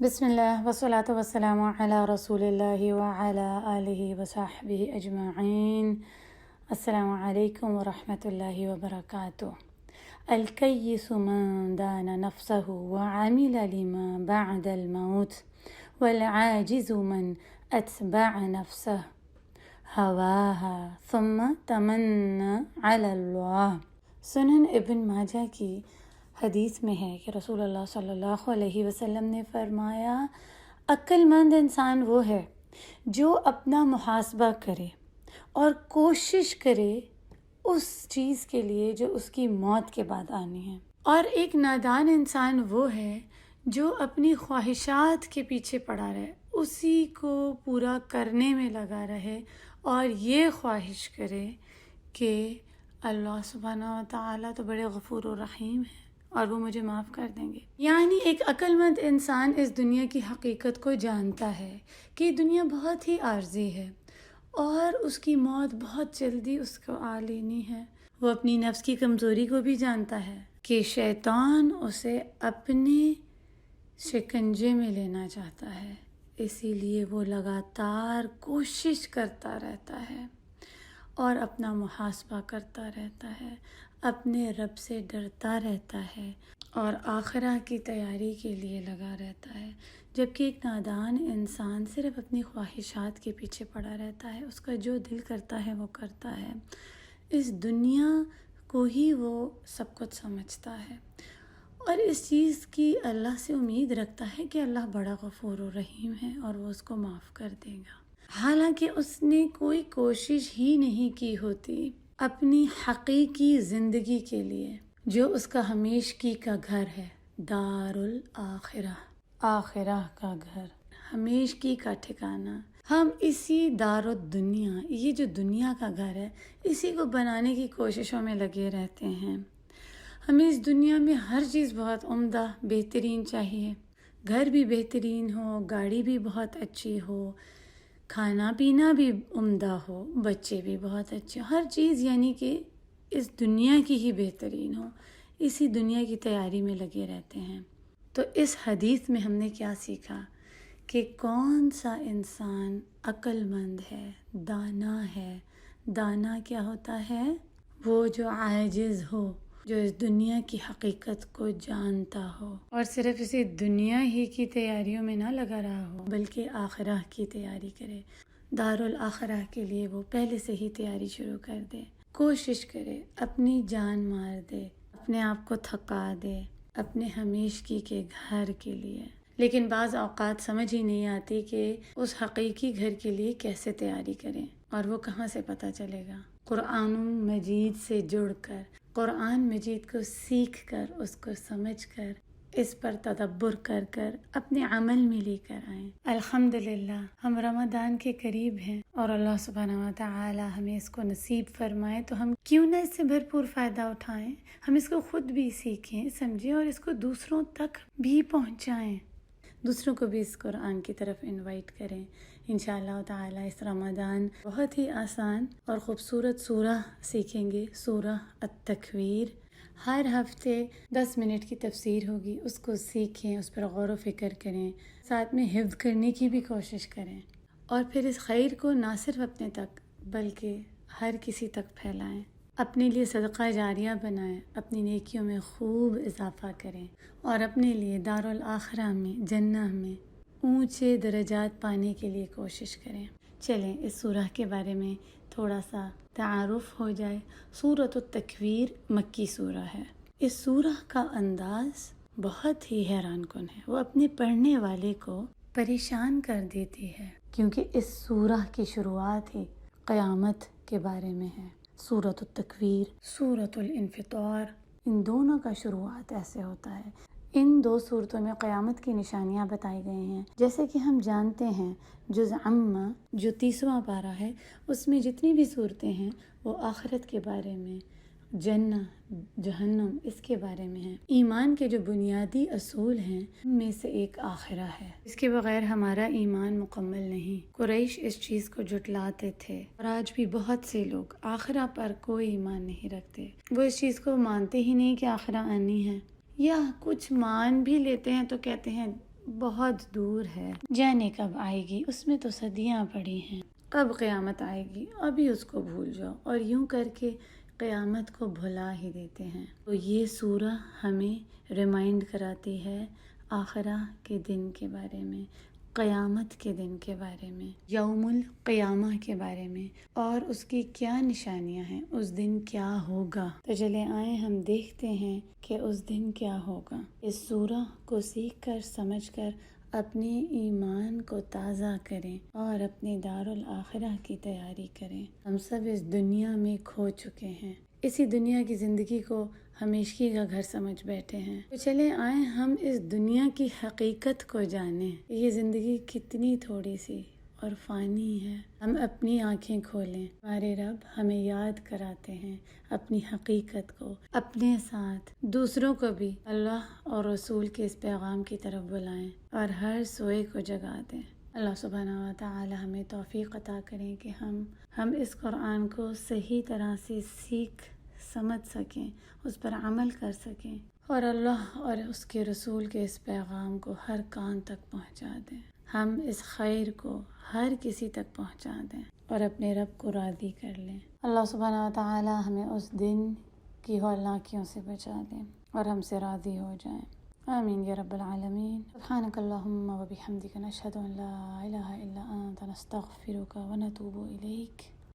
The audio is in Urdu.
بسم اللہ والصلاة والسلام علی رسول اللہ وعلی آلہ وصحبہ اجمعین۔ السلام علیکم ورحمۃ اللہ وبرکاتہ۔ الکیس من دان نفسه وعمل لما بعد الموت والعاجز من اتبع نفسه هواها ثم تمنى على اللہ۔ سنن ابن ماجہ کی حدیث میں ہے کہ رسول اللہ صلی اللہ علیہ وسلم نے فرمایا، عقل مند انسان وہ ہے جو اپنا محاسبہ کرے اور کوشش کرے اس چیز کے لیے جو اس کی موت کے بعد آنی ہے، اور ایک نادان انسان وہ ہے جو اپنی خواہشات کے پیچھے پڑا رہے، اسی کو پورا کرنے میں لگا رہے اور یہ خواہش کرے کہ اللہ سبحانہ و تعالیٰ تو بڑے غفور و رحیم ہے اور وہ مجھے معاف کر دیں گے۔ یعنی ایک عقل مند انسان اس دنیا کی حقیقت کو جانتا ہے کہ یہ دنیا بہت ہی عارضی ہے اور اس کی موت بہت جلدی اس کو آ لینی ہے۔ وہ اپنی نفس کی کمزوری کو بھی جانتا ہے کہ شیطان اسے اپنے شکنجے میں لینا چاہتا ہے، اسی لیے وہ لگاتار کوشش کرتا رہتا ہے اور اپنا محاسبہ کرتا رہتا ہے، اپنے رب سے ڈرتا رہتا ہے اور آخرہ کی تیاری کے لیے لگا رہتا ہے، جبکہ ایک نادان انسان صرف اپنی خواہشات کے پیچھے پڑا رہتا ہے، اس کا جو دل کرتا ہے وہ کرتا ہے، اس دنیا کو ہی وہ سب کچھ سمجھتا ہے اور اس چیز کی اللہ سے امید رکھتا ہے کہ اللہ بڑا غفور و رحیم ہے اور وہ اس کو معاف کر دے گا، حالانکہ اس نے کوئی کوشش ہی نہیں کی ہوتی اپنی حقیقی زندگی کے لیے، جو اس کا ہمیشگی کا گھر ہے، دار الآخرہ، آخرہ کا گھر، ہمیشگی کا ٹھکانہ۔ ہم اسی دار الدنیا، یہ جو دنیا کا گھر ہے، اسی کو بنانے کی کوششوں میں لگے رہتے ہیں۔ ہمیں اس دنیا میں ہر چیز بہت عمدہ بہترین چاہیے، گھر بھی بہترین ہو، گاڑی بھی بہت اچھی ہو، کھانا پینا بھی عمدہ ہو، بچے بھی بہت اچھے، ہر چیز یعنی کہ اس دنیا کی ہی بہترین ہو، اسی دنیا کی تیاری میں لگے رہتے ہیں۔ تو اس حدیث میں ہم نے کیا سیکھا کہ کون سا انسان عقل مند ہے، دانا ہے۔ دانا کیا ہوتا ہے؟ وہ جو عاجز ہو، جو اس دنیا کی حقیقت کو جانتا ہو اور صرف اسی دنیا ہی کی تیاریوں میں نہ لگا رہا ہو بلکہ آخرہ کی تیاری کرے، دار الاخرہ کے لیے وہ پہلے سے ہی تیاری شروع کر دے، کوشش کرے، اپنی جان مار دے، اپنے آپ کو تھکا دے اپنے ہمیشگی کے گھر کے لیے۔ لیکن بعض اوقات سمجھ ہی نہیں آتی کہ اس حقیقی گھر کے لیے کیسے تیاری کریں، اور وہ کہاں سے پتہ چلے گا؟ قرآن مجید سے جڑ کر، قرآن مجید کو سیکھ کر، اس کو سمجھ کر، اس پر تدبر کر کر اپنے عمل میں لے کر آئیں۔ الحمدللہ ہم رمضان کے قریب ہیں اور اللہ سبحانہ و تعالی ہمیں اس کو نصیب فرمائے تو ہم کیوں نہ اس سے بھرپور فائدہ اٹھائیں، ہم اس کو خود بھی سیکھیں، سمجھیں اور اس کو دوسروں تک بھی پہنچائیں، دوسروں کو بھی اس قرآن کی طرف انوائٹ کریں۔ انشاءاللہ تعالی اس رمضان بہت ہی آسان اور خوبصورت سورہ سیکھیں گے، سورہ التکویر۔ ہر ہفتے 10 منٹ کی تفسیر ہوگی، اس کو سیکھیں، اس پر غور و فکر کریں، ساتھ میں حفظ کرنے کی بھی کوشش کریں، اور پھر اس خیر کو نہ صرف اپنے تک بلکہ ہر کسی تک پھیلائیں، اپنے لیے صدقہ جاریہ بنائیں، اپنی نیکیوں میں خوب اضافہ کریں اور اپنے لیے دار الاخرہ میں، جنہ میں اونچے درجات پانے کے لیے کوشش کریں۔ چلیں اس سورہ کے بارے میں تھوڑا سا تعارف ہو جائے۔ سورۃ التکویر مکی سورہ ہے۔ اس سورہ کا انداز بہت ہی حیران کن ہے، وہ اپنے پڑھنے والے کو پریشان کر دیتی ہے، کیونکہ اس سورہ کی شروعات ہی قیامت کے بارے میں ہے۔ سورۃ التکویر، سورۃ الانفطار، ان دونوں کا شروعات ایسے ہوتا ہے۔ ان دو صورتوں میں قیامت کی نشانیاں بتائی گئی ہیں۔ جیسے کہ ہم جانتے ہیں جز عامہ جو 30واں پارہ ہے، اس میں جتنی بھی صورتیں ہیں وہ آخرت کے بارے میں، جنہ، جہنم، اس کے بارے میں ہیں۔ ایمان کے جو بنیادی اصول ہیں ان میں سے ایک آخرہ ہے، اس کے بغیر ہمارا ایمان مکمل نہیں۔ قریش اس چیز کو جھٹلاتے تھے اور آج بھی بہت سے لوگ آخرہ پر کوئی ایمان نہیں رکھتے، وہ اس چیز کو مانتے ہی نہیں کہ آخرہ آنی ہے، یا کچھ مان بھی لیتے ہیں تو کہتے ہیں بہت دور ہے، جانے کب آئے گی، اس میں تو صدیاں پڑی ہیں، کب قیامت آئے گی، ابھی اس کو بھول جاؤ، اور یوں کر کے قیامت کو بھلا ہی دیتے ہیں۔ تو یہ سورہ ہمیں ریمائنڈ کراتی ہے آخرہ کے دن کے بارے میں، قیامت کے دن کے بارے میں، یوم القیامہ کے بارے میں، اور اس کی کیا نشانیاں ہیں، اس دن کیا ہوگا۔ تو چلے آئیں ہم دیکھتے ہیں کہ اس دن کیا ہوگا۔ اس سورہ کو سیکھ کر سمجھ کر اپنے ایمان کو تازہ کریں اور اپنے دارالآخرہ کی تیاری کریں۔ ہم سب اس دنیا میں کھو چکے ہیں، اسی دنیا کی زندگی کو ہمیشگی کا گھر سمجھ بیٹھے ہیں۔ تو چلے آئیں ہم اس دنیا کی حقیقت کو جانیں، یہ زندگی کتنی تھوڑی سی اور فانی ہے۔ ہم اپنی آنکھیں کھولیں، ہمارے رب ہمیں یاد کراتے ہیں اپنی حقیقت کو، اپنے ساتھ دوسروں کو بھی اللہ اور رسول کے اس پیغام کی طرف بلائیں اور ہر سوئے کو جگا دیں۔ اللہ سبحانہ و تعالی ہمیں توفیق عطا کریں کہ ہم اس قرآن کو صحیح طرح سے سیکھ سمجھ سکیں، اس پر عمل کر سکیں، اور اللہ اور اس کے رسول کے اس پیغام کو ہر کان تک پہنچا دیں۔ ہم اس خیر کو ہر کسی تک پہنچا دیں اور اپنے رب کو راضی کر لیں۔ اللہ سبحانہ و تعالی ہمیں اس دن کی ہولناکیوں سے بچا دیں اور ہم سے راضی ہو جائیں۔ آمین یا رب العالمین۔ سبحانک اللہم و بحمدک، نشہد ان لا الہ الا انت، نستغفرک و نتوب الیک۔